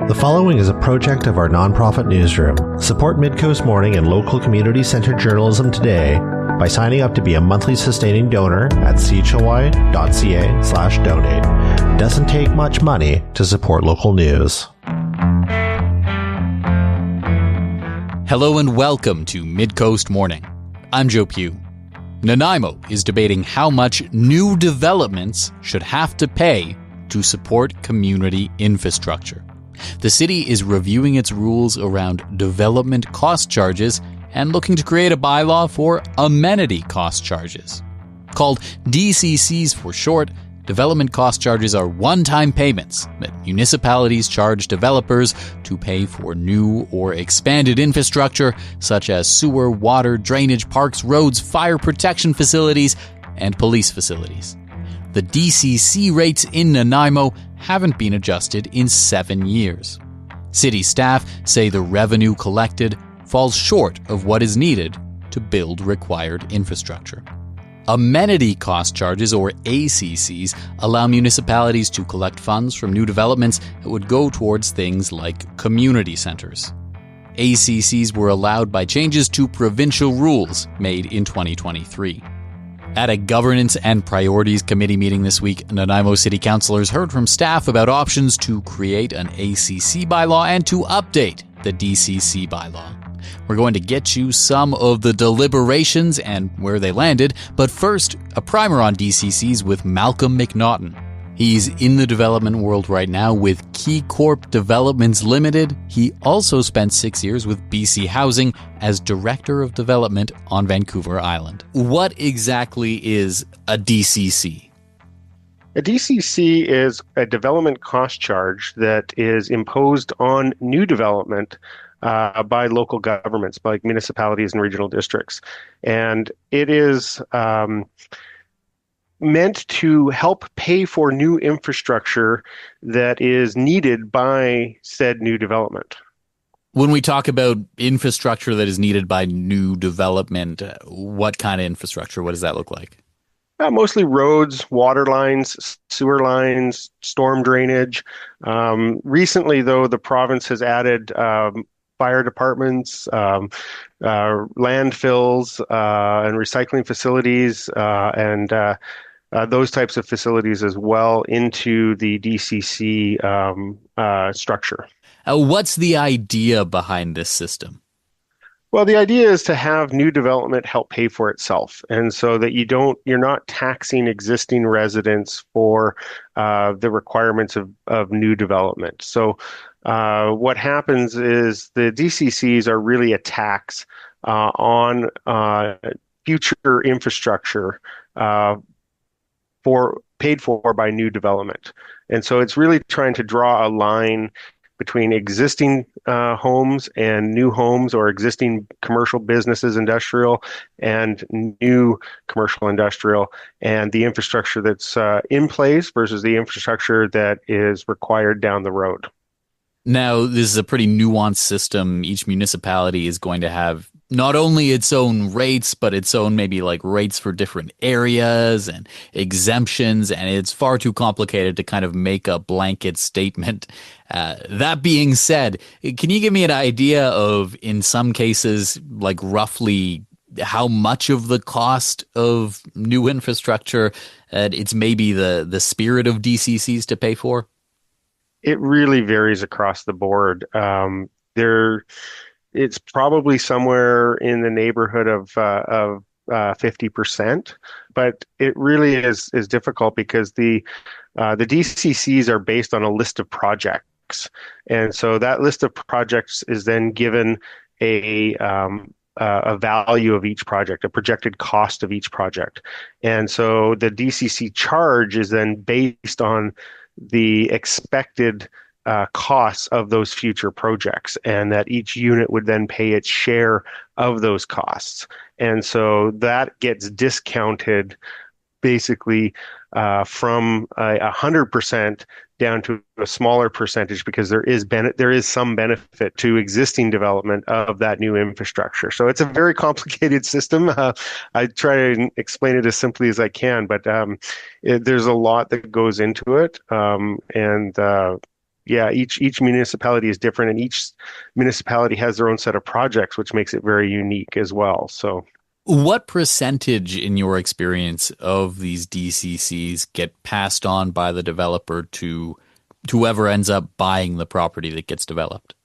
The following is a project of our nonprofit newsroom. Support Midcoast Morning and local community-centered journalism today by signing up to be a monthly sustaining donor at chly.ca/donate. It doesn't take much money to support local news. Hello and welcome to Midcoast Morning. I'm Joe Pugh. Nanaimo is debating how much new developments should have to pay to support community infrastructure. The city is reviewing its rules around development cost charges and looking to create a bylaw for amenity cost charges. Called DCCs for short, development cost charges are one-time payments that municipalities charge developers to pay for new or expanded infrastructure such as sewer, water, drainage, parks, roads, fire protection facilities, and police facilities. The DCC rates in Nanaimo haven't been adjusted in 7 years. City staff say the revenue collected falls short of what is needed to build required infrastructure. Amenity cost charges, or ACCs, allow municipalities to collect funds from new developments that would go towards things like community centers. ACCs were allowed by changes to provincial rules made in 2023. At a Governance and Priorities Committee meeting this week, Nanaimo City Councillors heard from staff about options to create an ACC bylaw and to update the DCC bylaw. We're going to get you some of the deliberations and where they landed, but first, a primer on DCCs with Malcolm McNaughton. He's in the development world right now with Key Corp Developments Limited. He also spent 6 years with BC Housing as Director of Development on Vancouver Island. What exactly is a DCC? A DCC is a development cost charge that is imposed on new development by local governments, by municipalities and regional districts. And it is meant to help pay for new infrastructure that is needed by said new development. When we talk about infrastructure that is needed by new development, what kind of infrastructure? What does that look like? Mostly roads, water lines, sewer lines, storm drainage. Recently, though, the province has added fire departments, landfills, and recycling facilities, and those types of facilities as well into the DCC structure. What's the idea behind this system? Well, the idea is to have new development help pay for itself, and so that you're not taxing existing residents for the requirements of new development. So what happens is the DCCs are really a tax on future infrastructure paid for by new development. And so it's really trying to draw a line between existing homes and new homes, or existing commercial businesses, industrial, and new commercial industrial, and the infrastructure that's in place versus the infrastructure that is required down the road. Now, this is a pretty nuanced system. Each municipality is going to have not only its own rates, but its own maybe like rates for different areas and exemptions, and it's far too complicated to kind of make a blanket statement. That being said, can you give me an idea of, in some cases, like roughly how much of the cost of new infrastructure it's maybe the spirit of DCCs to pay for? It really varies across the board. It's probably somewhere in the neighborhood of 50%, but it really is difficult because the DCCs are based on a list of projects, and so that list of projects is then given a value of each project, a projected cost of each project, and so the DCC charge is then based on the expected costs of those future projects, and that each unit would then pay its share of those costs. And so that gets discounted basically from 100% down to a smaller percentage, because there is some benefit to existing development of that new infrastructure. So it's a very complicated system. I try to explain it as simply as I can, but there's a lot that goes into it, and yeah, each municipality is different, and each municipality has their own set of projects, which makes it very unique as well. So, what percentage, in your experience, of these DCCs get passed on by the developer to whoever ends up buying the property that gets developed?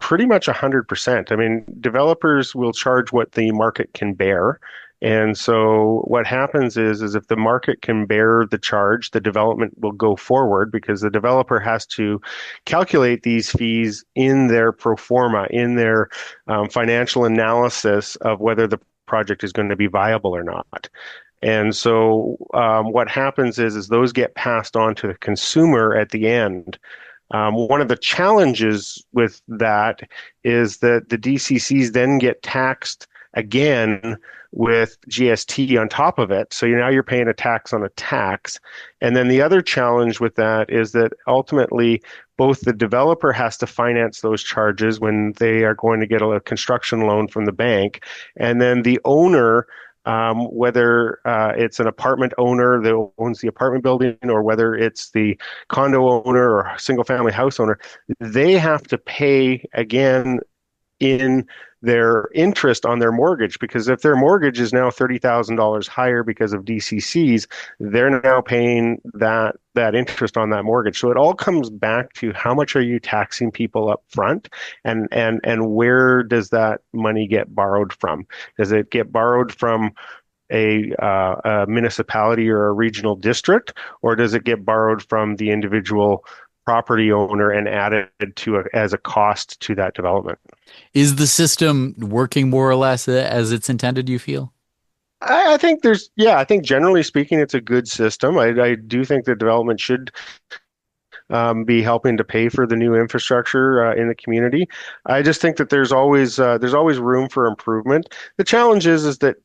pretty much 100%. I mean, developers will charge what the market can bear. And so what happens is if the market can bear the charge, the development will go forward because the developer has to calculate these fees in their pro forma, in their financial analysis of whether the project is going to be viable or not. And so what happens is those get passed on to the consumer at the end. One of the challenges with that is that the DCCs then get taxed again with GST on top of it. So now you're paying a tax on a tax. And then the other challenge with that is that ultimately both the developer has to finance those charges when they are going to get a construction loan from the bank, and then the owner, whether it's an apartment owner that owns the apartment building or whether it's the condo owner or single family house owner, they have to pay again in their interest on their mortgage, because if their mortgage is now $30,000 higher because of DCCs, they're now paying that interest on that mortgage. So it all comes back to how much are you taxing people up front, and where does that money get borrowed from? Does it get borrowed from a municipality or a regional district, or does it get borrowed from the individual property owner and added to as a cost to that development? Is the system working more or less as it's intended, you feel? I think I think generally speaking, it's a good system. I do think the development should be helping to pay for the new infrastructure in the community. I just think that there's always room for improvement. The challenge is that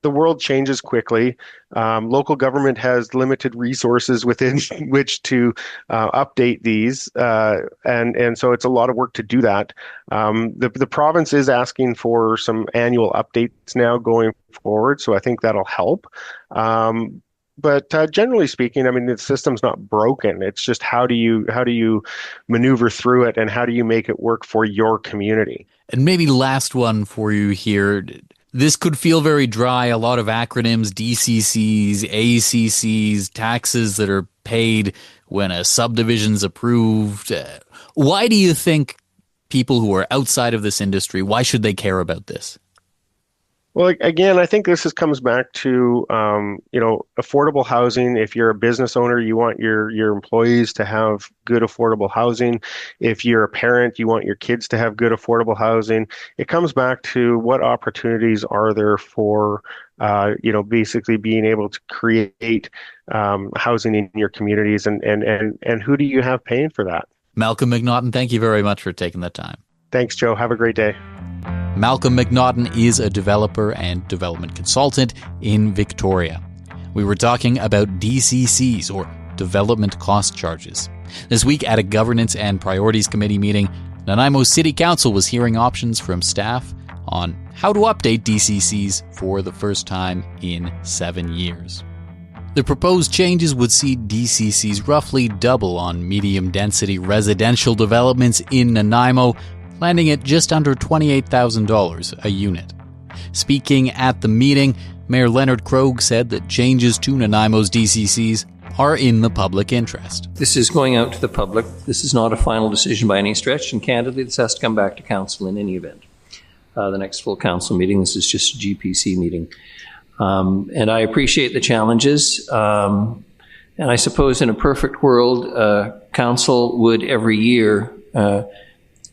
the world changes quickly. Local government has limited resources within which to update these, and so it's a lot of work to do that. The province is asking for some annual updates now going forward, so I think that'll help. But generally speaking, I mean, the system's not broken. It's just how do you maneuver through it, and how do you make it work for your community? And maybe last one for you here. This could feel very dry, a lot of acronyms, DCCs, ACCs, taxes that are paid when a subdivision's approved. Why do you think people who are outside of this industry, why should they care about this? Well, again, I think this comes back to, affordable housing. If you're a business owner, you want your employees to have good affordable housing. If you're a parent, you want your kids to have good affordable housing. It comes back to what opportunities are there for, basically being able to create housing in your communities, and who do you have paying for that? Malcolm McNaughton, thank you very much for taking the time. Thanks, Joe. Have a great day. Malcolm McNaughton is a developer and development consultant in Victoria. We were talking about DCCs, or Development Cost Charges. This week at a Governance and Priorities Committee meeting, Nanaimo City Council was hearing options from staff on how to update DCCs for the first time in 7 years. The proposed changes would see DCCs roughly double on medium-density residential developments in Nanaimo, landing at just under $28,000 a unit. Speaking at the meeting, Mayor Leonard Krogh said that changes to Nanaimo's DCCs are in the public interest. This is going out to the public. This is not a final decision by any stretch, and candidly, this has to come back to council in any event. The next full council meeting, this is just a GPC meeting. And I appreciate the challenges. And I suppose in a perfect world, council would every year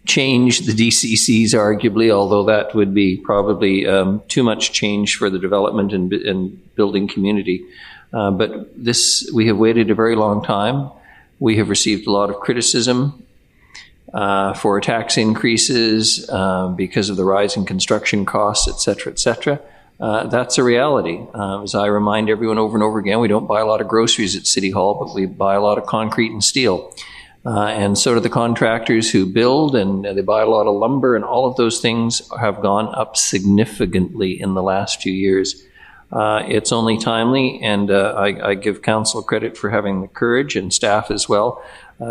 change the DCCs, arguably, although that would be probably too much change for the development and building community. But we have waited a very long time. We have received a lot of criticism for tax increases because of the rise in construction costs, et cetera, et cetera. That's a reality. As I remind everyone over and over again, we don't buy a lot of groceries at City Hall, but we buy a lot of concrete and steel. And so do the contractors who build, and they buy a lot of lumber, and all of those things have gone up significantly in the last few years. It's only timely, and I give council credit for having the courage, and staff as well,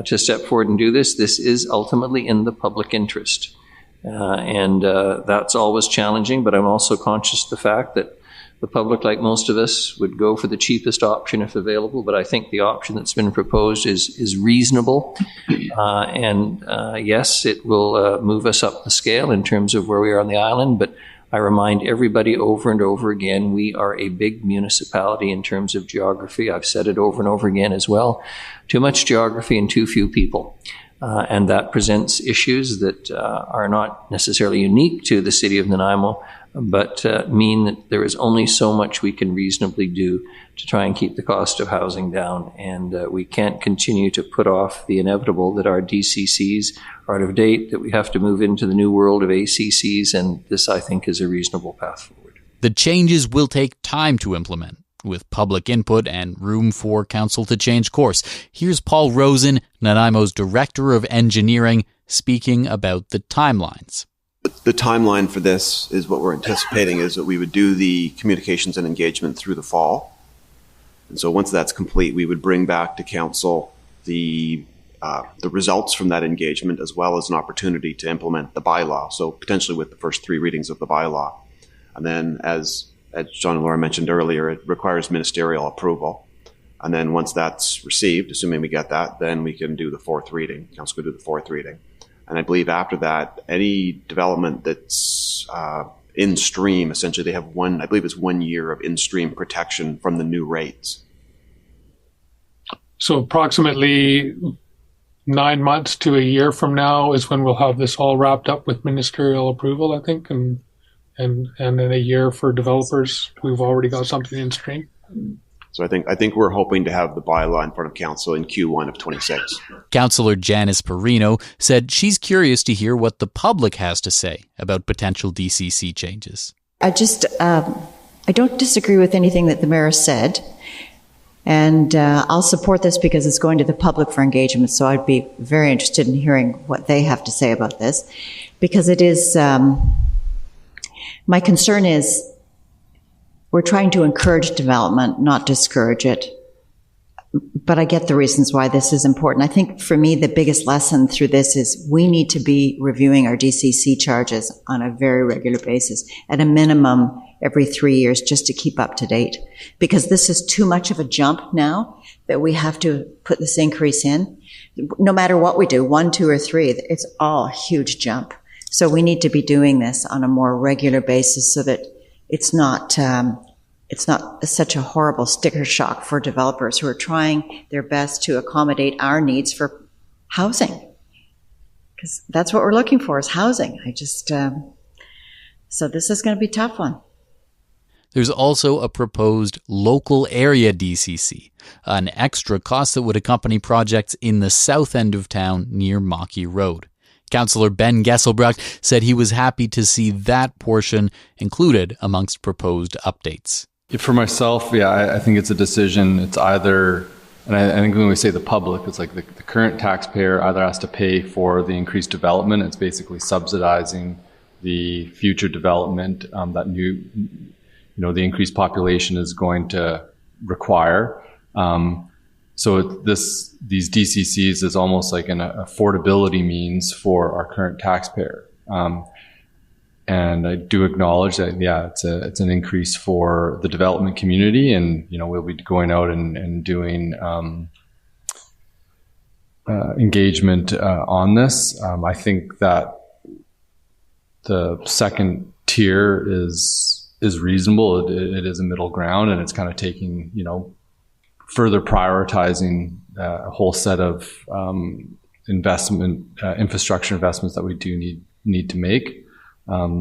to step forward and do this. This is ultimately in the public interest. And that's always challenging, but I'm also conscious of the fact that the public, like most of us, would go for the cheapest option if available, but I think the option that's been proposed is reasonable. Yes, it will move us up the scale in terms of where we are on the island, but I remind everybody over and over again, we are a big municipality in terms of geography. I've said it over and over again as well. Too much geography and too few people. And that presents issues that are not necessarily unique to the city of Nanaimo, but mean that there is only so much we can reasonably do to try and keep the cost of housing down. And we can't continue to put off the inevitable that our DCCs are out of date, that we have to move into the new world of ACCs, and this, I think, is a reasonable path forward. The changes will take time to implement, with public input and room for council to change course. Here's Paul Rosen, Nanaimo's Director of Engineering, speaking about the timelines. The timeline for this is what we're anticipating is that we would do the communications and engagement through the fall. And so once that's complete, we would bring back to council the results from that engagement, as well as an opportunity to implement the bylaw. So potentially with the first 3 readings of the bylaw. And then as John and Laura mentioned earlier, it requires ministerial approval. And then once that's received, assuming we get that, then we can do the 4th reading. Council could do the 4th reading. And I believe after that, any development that's in stream, essentially they have 1 year of in-stream protection from the new rates. So approximately 9 months to a year from now is when we'll have this all wrapped up with ministerial approval, I think, and in a year for developers, we've already got something in stream. So I think we're hoping to have the bylaw in front of council in Q1 of 26. Councillor Janice Perino said she's curious to hear what the public has to say about potential DCC changes. I don't disagree with anything that the mayor said, and I'll support this because it's going to the public for engagement, so I'd be very interested in hearing what they have to say about this, because it is, my concern is we're trying to encourage development, not discourage it. But I get the reasons why this is important. I think for me, the biggest lesson through this is we need to be reviewing our DCC charges on a very regular basis, at a minimum every 3 years, just to keep up to date. Because this is too much of a jump now that we have to put this increase in. No matter what we do, 1, 2, or 3, it's all a huge jump. So we need to be doing this on a more regular basis so that it's not such a horrible sticker shock for developers who are trying their best to accommodate our needs for housing. Because that's what we're looking for, is housing. So this is going to be a tough one. There's also a proposed local area DCC, an extra cost that would accompany projects in the south end of town near Maki Road. Councillor Ben Gesselbruck said he was happy to see that portion included amongst proposed updates. For myself, I think it's a decision. It's either, and I think when we say the public, it's like the current taxpayer either has to pay for the increased development. It's basically subsidizing the future development that the increased population is going to require. So these DCCs is almost like an affordability means for our current taxpayer. And I do acknowledge that, it's an increase for the development community, and, we'll be going out and doing engagement on this. I think that the second tier is reasonable. It is a middle ground, and it's kind of taking, further prioritizing a whole set of infrastructure investments that we do need to make.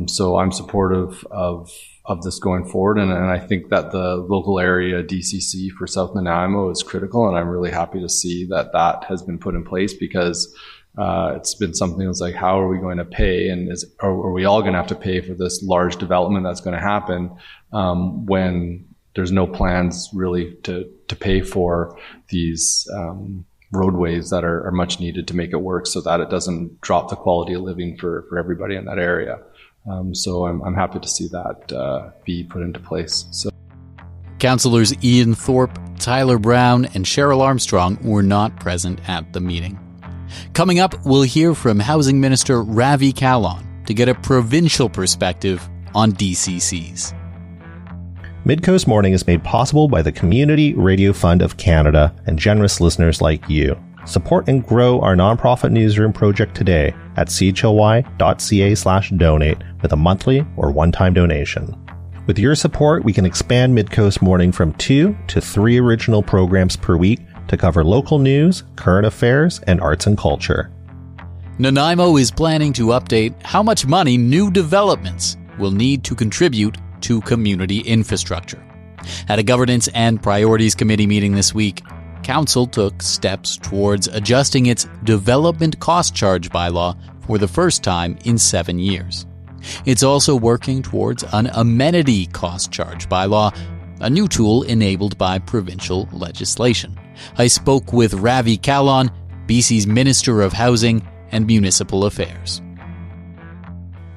So I'm supportive of this going forward, and I think that the local area DCC for South Nanaimo is critical, and I'm really happy to see that has been put in place, because it's been something that's like, how are we going to pay, and are we all going to have to pay for this large development that's going to happen when there's no plans really to pay for these roadways that are much needed to make it work, so that it doesn't drop the quality of living for everybody in that area. So I'm happy to see that be put into place. So Councillors Ian Thorpe, Tyler Brown, and Cheryl Armstrong were not present at the meeting. Coming up, we'll hear from Housing Minister Ravi Kahlon to get a provincial perspective on DCCs. Midcoast Morning is made possible by the Community Radio Fund of Canada and generous listeners like you. Support and grow our nonprofit newsroom project today at chly.ca/donate with a monthly or one-time donation. With your support, we can expand Midcoast Morning from 2 to 3 original programs per week to cover local news, current affairs, and arts and culture. Nanaimo is planning to update how much money new developments will need to contribute to community infrastructure. At a Governance and Priorities Committee meeting this week, Council took steps towards adjusting its Development Cost Charge bylaw for the first time in 7 years. It's also working towards an Amenity Cost Charge bylaw, a new tool enabled by provincial legislation. I spoke with Ravi Kahlon, BC's Minister of Housing and Municipal Affairs.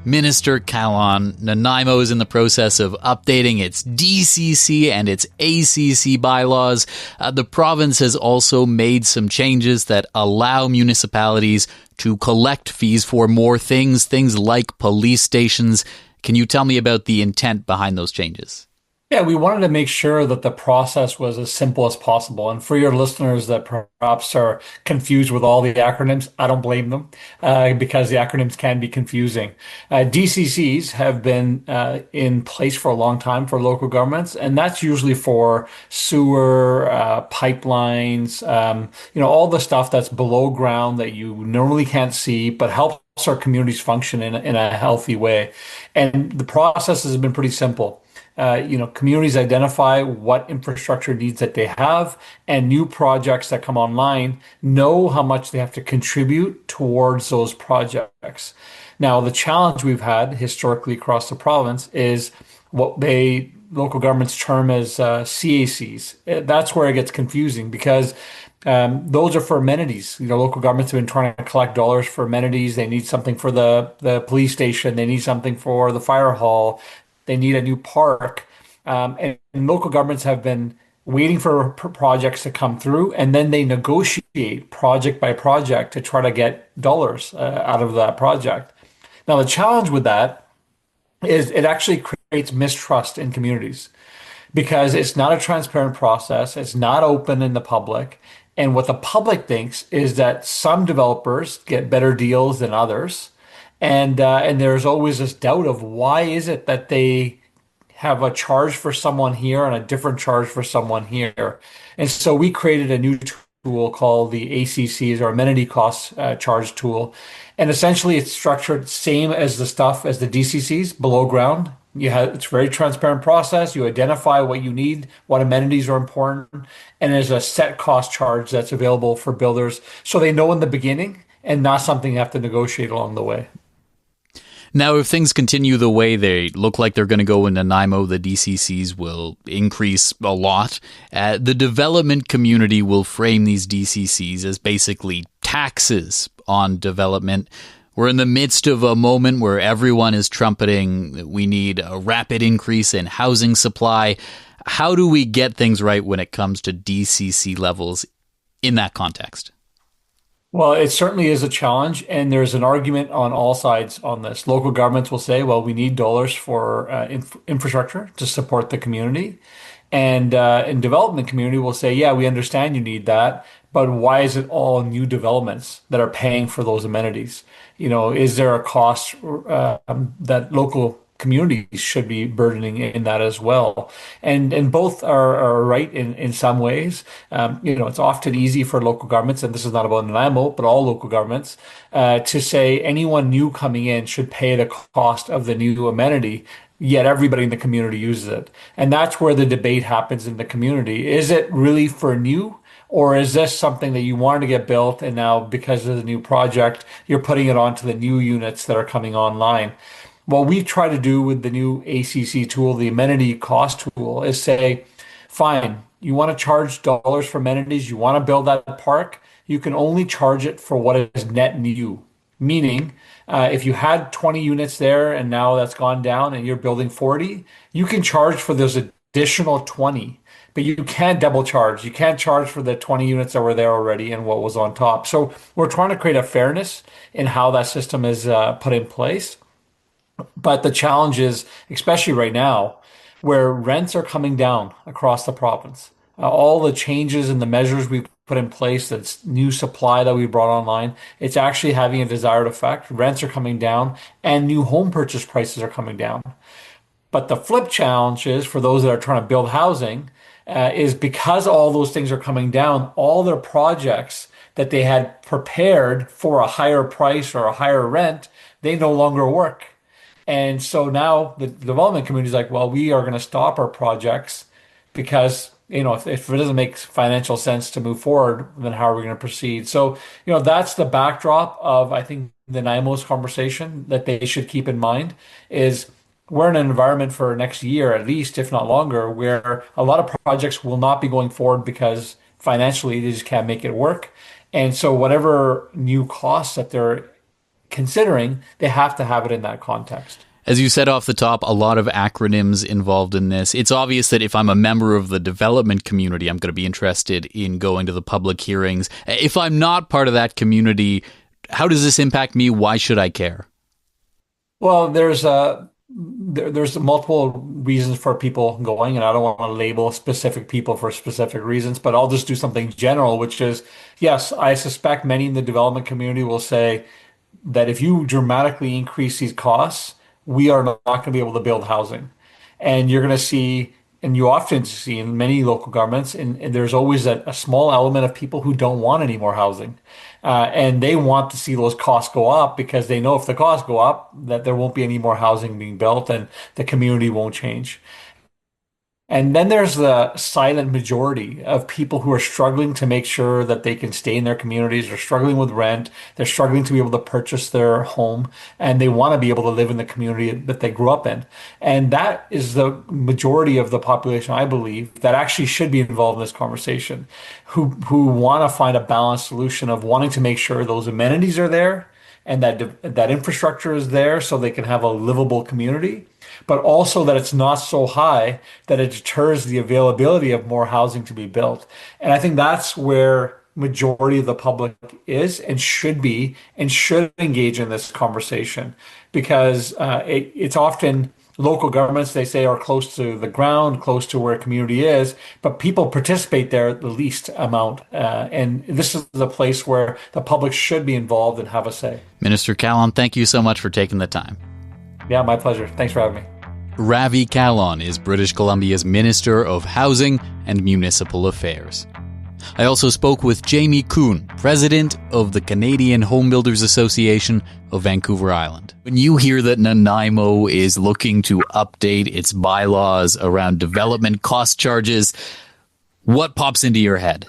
Minister Kahlon, Nanaimo is in the process of updating its DCC and its ACC bylaws. The province has also made some changes that allow municipalities to collect fees for more things like police stations. Can you tell me about the intent behind those changes? Yeah, we wanted to make sure that the process was as simple as possible. And for your listeners that perhaps are confused with all the acronyms, I don't blame them because the acronyms can be confusing. DCCs have been in place for a long time for local governments, and that's usually for sewer, pipelines, all the stuff that's below ground that you normally can't see, but helps our communities function in a healthy way. And the process has been pretty simple. Communities identify what infrastructure needs that they have, and new projects that come online know how much they have to contribute towards those projects. Now, the challenge we've had historically across the province is what local governments term as CACs. That's where it gets confusing because those are for amenities. Local governments have been trying to collect dollars for amenities. They need something for the police station. They need something for the fire hall. They need a new park. And local governments have been waiting for projects to come through, and then they negotiate project by project to try to get dollars out of that project. Now, the challenge with that is it actually creates mistrust in communities because it's not a transparent process. It's not open in the public. And what the public thinks is that some developers get better deals than others. And there's always this doubt of why is it that they have a charge for someone here and a different charge for someone here. And so we created a new tool called the ACCs, or Amenity Cost Charge tool. And essentially it's structured same as the DCCs below ground. It's a very transparent process. You identify what you need, what amenities are important, and there's a set cost charge that's available for builders so they know in the beginning and not something you have to negotiate along the way. Now, if things continue the way they look like they're going to go in Nanaimo, the DCCs will increase a lot. The development community will frame these DCCs as basically taxes on development. We're in the midst of a moment where everyone is trumpeting that we need a rapid increase in housing supply. How do we get things right when it comes to DCC levels in that context? Well, it certainly is a challenge, and there's an argument on all sides on this. Local governments will say, well, we need dollars for infrastructure to support the community. And development community will say, yeah, we understand you need that, but why is it all new developments that are paying for those amenities? Is there a cost that local communities should be burdening in that as well? And both are right in some ways. It's often easy for local governments, and this is not about Nanaimo, but all local governments, to say anyone new coming in should pay the cost of the new amenity, yet everybody in the community uses it. And that's where the debate happens in the community. Is it really for new? Or is this something that you wanted to get built, and now because of the new project, you're putting it onto the new units that are coming online? What we try to do with the new ACC tool, the Amenity Cost tool, is say, fine, you want to charge dollars for amenities, you want to build that park, you can only charge it for what is net new. Meaning, if you had 20 units there and now that's gone down and you're building 40, you can charge for those additional 20, but you can't double charge. You can't charge for the 20 units that were there already and what was on top. So we're trying to create a fairness in how that system is put in place. But the challenge is, especially right now, where rents are coming down across the province. All the changes and the measures we've put in place, that's new supply that we brought online, it's actually having a desired effect. Rents are coming down and new home purchase prices are coming down. But the flip challenge is for those that are trying to build housing is because all those things are coming down, all their projects that they had prepared for a higher price or a higher rent, they no longer work. And so now the development community is like, well, we are going to stop our projects because, if it doesn't make financial sense to move forward, then how are we going to proceed? So, that's the backdrop of, I think, the Nanaimo's conversation that they should keep in mind is we're in an environment for next year, at least, if not longer, where a lot of projects will not be going forward because financially they just can't make it work. And so whatever new costs that they're considering, they have to have it in that context. As you said off the top, a lot of acronyms involved in this. It's obvious that if I'm a member of the development community, I'm going to be interested in going to the public hearings. If I'm not part of that community, how does this impact me? Why should I care? Well, there's multiple reasons for people going, and I don't want to label specific people for specific reasons, but I'll just do something general, which is, yes, I suspect many in the development community will say that if you dramatically increase these costs, we are not going to be able to build housing. And you're going to see, and you often see in many local governments, and there's always a small element of people who don't want any more housing. And they want to see those costs go up because they know if the costs go up, that there won't be any more housing being built and the community won't change. And then there's the silent majority of people who are struggling to make sure that they can stay in their communities. They're struggling with rent. They're struggling to be able to purchase their home, and they want to be able to live in the community that they grew up in. And that is the majority of the population, I believe, that actually should be involved in this conversation, who want to find a balanced solution of wanting to make sure those amenities are there and that infrastructure is there so they can have a livable community, but also that it's not so high that it deters the availability of more housing to be built. And I think that's where majority of the public is and should be and should engage in this conversation, because it's often local governments, they say, are close to the ground, close to where community is, but people participate there the least amount. And this is the place where the public should be involved and have a say. Minister Kahlon, thank you so much for taking the time. Yeah, my pleasure. Thanks for having me. Ravi Kahlon is British Columbia's Minister of Housing and Municipal Affairs. I also spoke with Jamie Kuhn, President of the Canadian Home Builders Association of Vancouver Island. When you hear that Nanaimo is looking to update its bylaws around development cost charges, what pops into your head?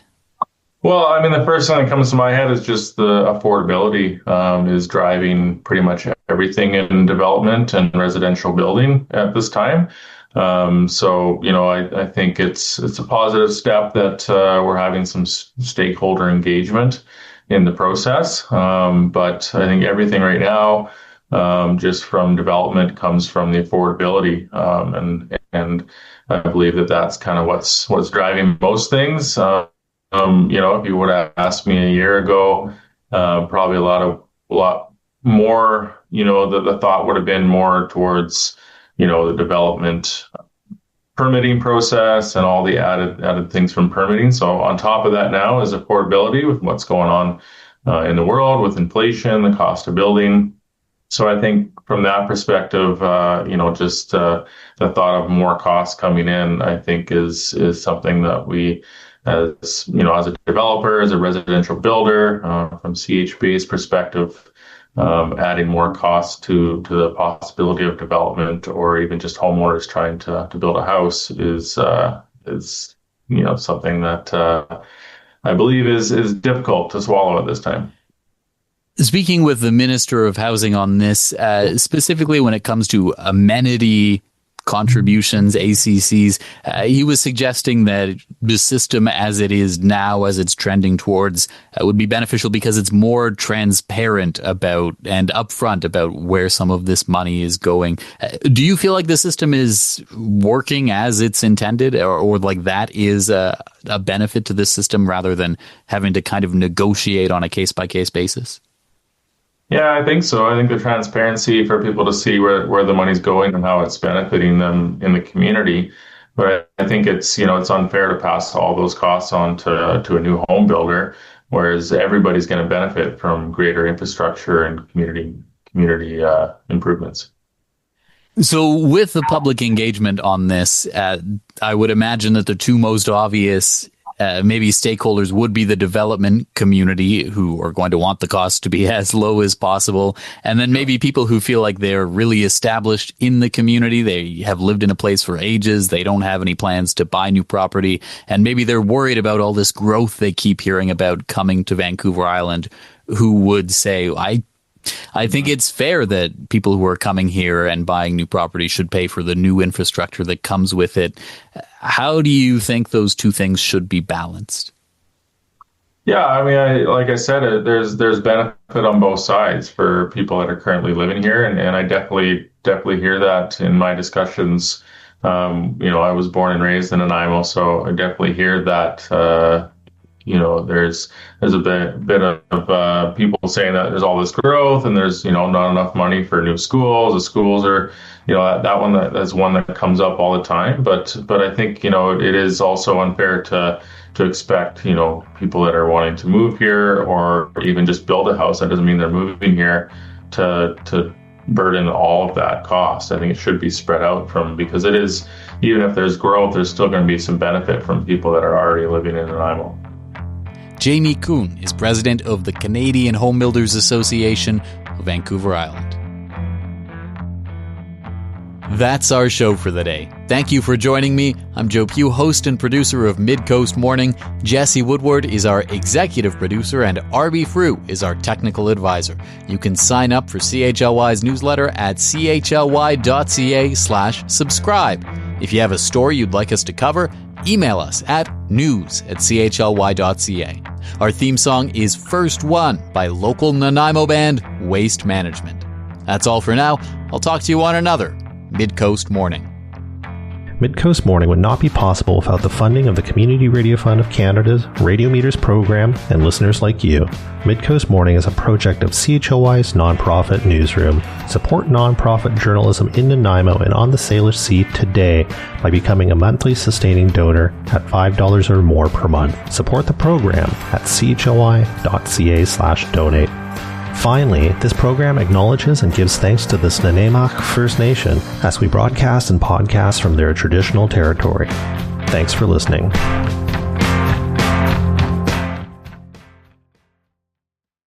Well, I mean, the first thing that comes to my head is just the affordability is driving pretty much everything in development and residential building at this time. So, I think it's a positive step that we're having some stakeholder engagement in the process. But I think everything right now, just from development, comes from the affordability, and I believe that that's kind of what's driving most things. If you would have asked me a year ago, probably a lot more, the thought would have been more towards, the development permitting process and all the added things from permitting. So on top of that now is affordability with what's going on in the world with inflation, the cost of building. So I think from that perspective, just the thought of more costs coming in, I think is something that we, as a developer, as a residential builder, from CHB's perspective, adding more costs to the possibility of development or even just homeowners trying to build a house is something that I believe is difficult to swallow at this time. Speaking with the Minister of Housing on this, specifically when it comes to amenity contributions, ACCs. He was suggesting that the system as it is now, as it's trending towards, would be beneficial because it's more transparent about and upfront about where some of this money is going. Do you feel like the system is working as it's intended, or like that is a benefit to this system rather than having to kind of negotiate on a case-by-case basis? Yeah, I think so. I think the transparency for people to see where the money's going and how it's benefiting them in the community. But I think it's unfair to pass all those costs on to a new home builder, whereas everybody's going to benefit from greater infrastructure and community improvements. So with the public engagement on this, I would imagine that the two most obvious maybe stakeholders would be the development community, who are going to want the cost to be as low as possible. And then maybe people who feel like they're really established in the community. They have lived in a place for ages. They don't have any plans to buy new property. And maybe they're worried about all this growth they keep hearing about coming to Vancouver Island, who would say, I think it's fair that people who are coming here and buying new property should pay for the new infrastructure that comes with it. How do you think those two things should be balanced? Yeah, I mean, like I said, there's benefit on both sides for people that are currently living here, and I definitely hear that in my discussions. I was born and raised in Nanaimo, so I definitely hear that. There's a bit of people saying that there's all this growth and there's not enough money for new schools. The schools are that's one that comes up all the time. But I think it is also unfair to expect people that are wanting to move here or even just build a house, that doesn't mean they're moving here, to burden all of that cost. I think it should be spread out because it is, even if there's growth, there's still going to be some benefit from people that are already living in Nanaimo. Jamie Kuhn is president of the Canadian Home Builders Association of Vancouver Island. That's our show for the day. Thank you for joining me. I'm Joe Pugh, host and producer of Midcoast Morning. Jesse Woodward is our executive producer, and Arby Frew is our technical advisor. You can sign up for CHLY's newsletter at chly.ca/subscribe. If you have a story you'd like us to cover, email us at news@chly.ca. Our theme song is First One by local Nanaimo band Waste Management. That's all for now. I'll talk to you on another Midcoast Morning. Midcoast Morning would not be possible without the funding of the Community Radio Fund of Canada's Radio Meters program and listeners like you. Midcoast Morning is a project of CHLY's nonprofit newsroom. Support nonprofit journalism in Nanaimo and on the Salish Sea today by becoming a monthly sustaining donor at $5 or more per month. Support the program at chly.ca/donate. Finally, this program acknowledges and gives thanks to the Nanaimo First Nation as we broadcast and podcast from their traditional territory. Thanks for listening.